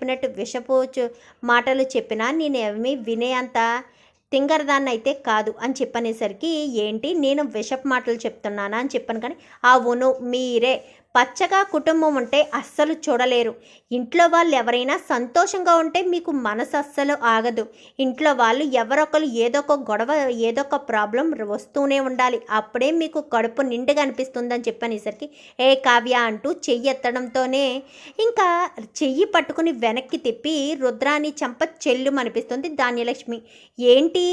చెప్పినట్టు విషపు మాటలు చెప్పినా నేనేమి వినేంత తింగరదాన్ని అయితే కాదు అని చెప్పనేసరికి, ఏంటి నేను విషపు మాటలు చెప్తున్నానా అని చెప్పాను. కానీ అవును మీరే పచ్చగా కుటుంబం ఉంటే అస్సలు చూడలేరు. ఇంట్లో వాళ్ళు ఎవరైనా సంతోషంగా ఉంటే మీకు మనసు అస్సలు ఆగదు. ఇంట్లో వాళ్ళు ఎవరొకరు ఏదో ఒక గొడవ ఏదో ఒక ప్రాబ్లం వస్తూనే ఉండాలి. అప్పుడే మీకు కడుపు నిండుగా అనిపిస్తుందని చెప్పనేసరికి, ఏ కావ్య అంటూ చెయ్యి ఎత్తడంతోనే ఇంకా చెయ్యి పట్టుకుని వెనక్కి తిప్పి రుద్రాని చంప చెల్లుమనిపిస్తుంది ధాన్యలక్ష్మి. ఏంటి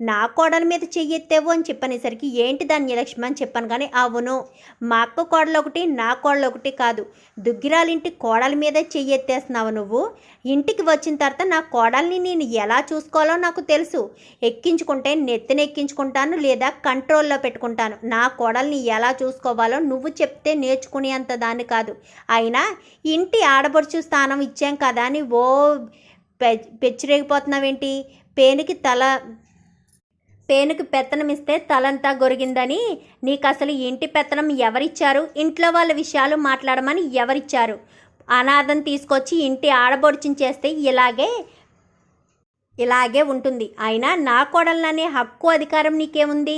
నా కోడల మీద చెయ్యెత్తావు అని చెప్పనేసరికి, ఏంటి ధాన్యలక్ష్మి అని చెప్పాను. కానీ అవును మా అక్క కోడలు ఒకటి నా కోడలు ఒకటి కాదు, దుగ్గిరాలింటి కోడల మీద చెయ్యెత్తేస్తున్నావు నువ్వు. ఇంటికి వచ్చిన తర్వాత నా కోడల్ని నేను ఎలా చూసుకోవాలో నాకు తెలుసు. ఎక్కించుకుంటే నెత్తిన ఎక్కించుకుంటాను లేదా కంట్రోల్లో పెట్టుకుంటాను. నా కోడల్ని ఎలా చూసుకోవాలో నువ్వు చెప్తే నేర్చుకునేంత దాన్ని కాదు. అయినా ఇంటి ఆడపడుచు స్థానం ఇచ్చాం కదా అని ఓ పెచ్చిరేగిపోతున్నావేంటి? పేనుకి పెత్తనం ఇస్తే తలంతా గొరిగిందని. నీకు అసలు ఇంటి పెత్తనం ఎవరిచ్చారు? ఇంట్లో వాళ్ళ విషయాలు మాట్లాడమని ఎవరిచ్చారు? అనాథం తీసుకొచ్చి ఇంటి ఆడబొడిచిని చేస్తే ఇలాగే ఉంటుంది. అయినా నా కోడలనే హక్కు అధికారం నీకేముంది?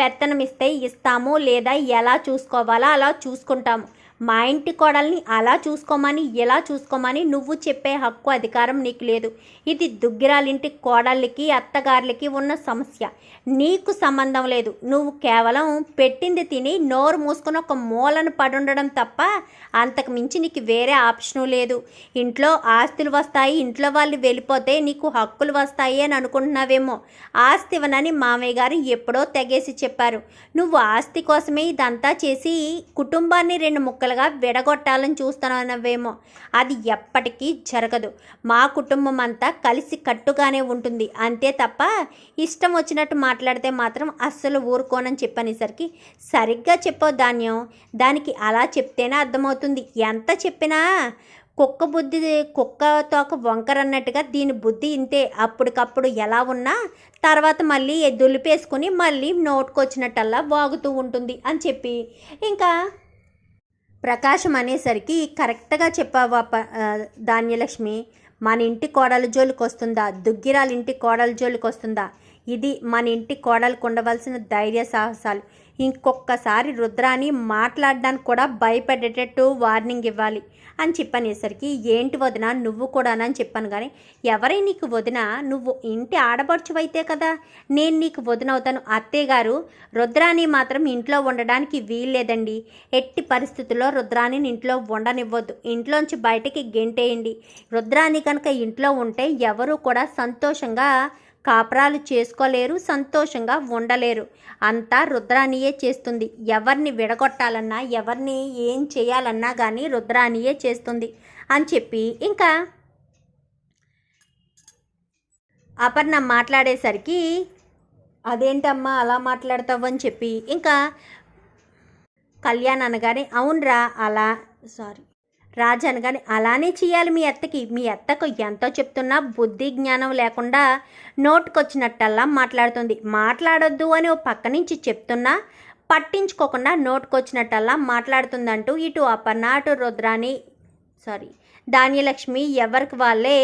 పెత్తనం ఇస్తే ఇస్తాము లేదా ఎలా చూసుకోవాలో అలా చూసుకుంటాము. మా ఇంటి కోడల్ని అలా చూసుకోమని ఎలా చూసుకోమని నువ్వు చెప్పే హక్కు అధికారం నీకు లేదు. ఇది దుగ్గిరాలింటి కోడళ్ళకి అత్తగారులకి ఉన్న సమస్య, నీకు సంబంధం లేదు. నువ్వు కేవలం పెట్టింది తిని నోరు మూసుకొని ఒక మూలను పడుండడం తప్ప అంతకు మించి నీకు వేరే ఆప్షను లేదు. ఇంట్లో ఆస్తులు వస్తాయి, ఇంట్లో వాళ్ళు వెళ్ళిపోతే నీకు హక్కులు వస్తాయి అని అనుకుంటున్నావేమో. ఆస్తి ఇవ్వనని మామయ్య గారు ఎప్పుడో తెగేసి చెప్పారు. నువ్వు ఆస్తి కోసమే ఇదంతా చేసి కుటుంబాన్ని రెండు ముక్కలుగా విడగొట్టాలని చూస్తున్నావేమో. అది ఎప్పటికీ జరగదు. మా కుటుంబం అంతా కలిసి కట్టుగానే ఉంటుంది అంతే తప్ప ఇష్టం వచ్చినట్టు మాట్లాడితే మాత్రం అస్సలు ఊరుకోనని చెప్పనేసరికి, సరిగ్గా చెప్పో ధాన్యం, దానికి అలా చెప్తేనే అర్థమవుతుంది. ఎంత చెప్పినా కుక్క తోక వంకర అన్నట్టుగా దీని బుద్ధి ఇంతే. అప్పటికప్పుడు ఎలా ఉన్నా తర్వాత మళ్ళీ దులిపేసుకుని మళ్ళీ నోటుకొచ్చినట్టల్లా వాగుతూ ఉంటుంది అని చెప్పి, ఇంకా ప్రకాశం అనేసరికి, కరెక్ట్గా చెప్పావా ధాన్యలక్ష్మి, మన ఇంటి కోడల జోలికి వస్తుందా? దుగ్గిరాలింటి కోడల జోలికి వస్తుందా? ఇది మన ఇంటి కోడలకు ఉండవలసిన ధైర్య సాహసాలు. ఇంకొకసారి రుద్రాని మాట్లాడడానికి కూడా భయపడేటట్టు వార్నింగ్ ఇవ్వాలి అని చెప్పనేసరికి, ఏంటి వదిన నువ్వు కూడానని చెప్పాను. కానీ ఎవరై నీకు వదిన? నువ్వు ఇంటి ఆడపడుచువైతే కదా నేను నీకు వదిన అవుతాను. అత్తయ్య గారు, రుద్రాని మాత్రం ఇంట్లో ఉండడానికి వీల్లేదండి. ఎట్టి పరిస్థితుల్లో రుద్రానిని ఇంట్లో ఉండనివ్వద్దు. ఇంట్లోంచి బయటికి గెంటేయండి. రుద్రాని కనుక ఇంట్లో ఉంటే ఎవరు కూడా సంతోషంగా కాపురాలు చేసుకోలేరు, సంతోషంగా ఉండలేరు. అంతా రుద్రానియే చేస్తుంది. ఎవరిని విడగొట్టాలన్నా ఎవరిని ఏం చేయాలన్నా కానీ రుద్రానియే చేస్తుంది అని చెప్పి, ఇంకా అపర్ణ మాట్లాడేసరికి, అదేంటమ్మా అలా మాట్లాడతావు అని చెప్పి, ఇంకా కళ్యాణ్ అనగానే, అవునరా రాజు అనగానే, అలానే చేయాలి మీ అత్తకు ఎంతో చెప్తున్నా బుద్ధి జ్ఞానం లేకుండా నోటుకొచ్చినట్టల్లా మాట్లాడుతుంది. మాట్లాడొద్దు అని ఓ పక్క నుంచి చెప్తున్నా పట్టించుకోకుండా నోటుకొచ్చినట్టల్లా మాట్లాడుతుందంటూ ఇటు అపర్ణ అటు ధాన్యలక్ష్మి ఎవరికి వాళ్ళే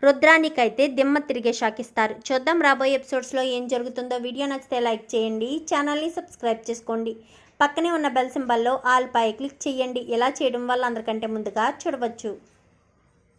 రుద్రానికైతే దిమ్మ తిరిగే షాకిస్తారు. చూద్దాం రాబోయే ఎపిసోడ్స్లో ఏం జరుగుతుందో. వీడియో నచ్చితే లైక్ చేయండి, ఛానల్ని సబ్స్క్రైబ్ చేసుకోండి, పక్కనే ఉన్న బెల్ సింబల్లో ఆల్ పై క్లిక్ చేయండి. ఇలా చేయడం వల్ల అందరికంటే ముందుగా చూడవచ్చు.